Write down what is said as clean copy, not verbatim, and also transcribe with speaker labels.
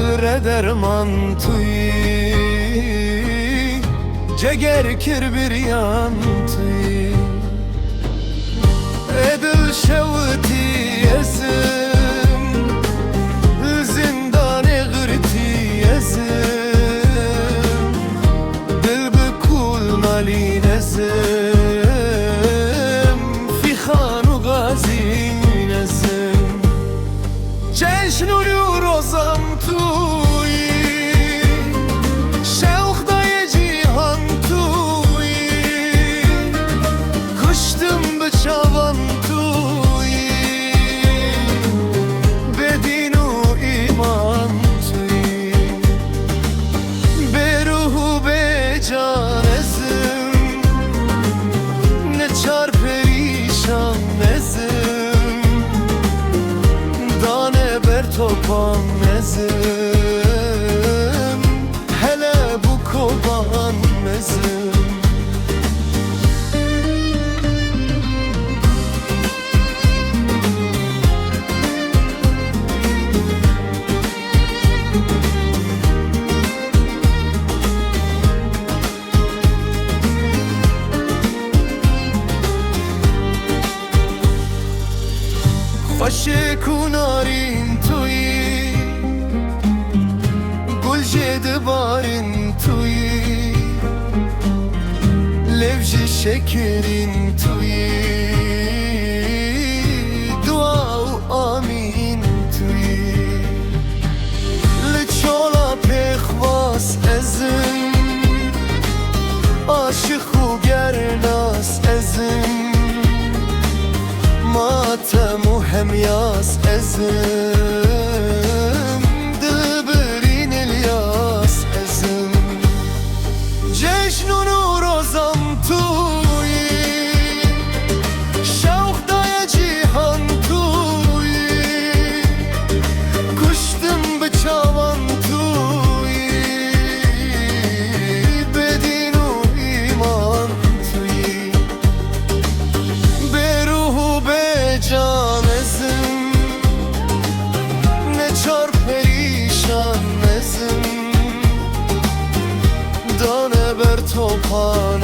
Speaker 1: derman توی جگر کر بریان توی ادل شوتی ازم زندان غرتی ازم دل بکول مالی نزم فی خانو غازی نزم جشن و روزم توی شوق دای جیهان توی کشتم به چاوان توی به دین و ایمان توی به روح و به جان ازم نه چار پریشان ازم دانه بر توپان ازم hele bu kovan mezim خوشه کنارین توی گل جده بارین توی لوج شکرین توی دعا و آمین توی لچولا پخواس ازم عاشق و گرناس ازم ماتم و همیاس ازم دبرین الیاس ازم جشن و روزم توی شوق دای جیهان توی کشتم به چاوان توی به دین و ایمان توی به روح و به جان ازم نه چار پریشان ازم دانه بر توپان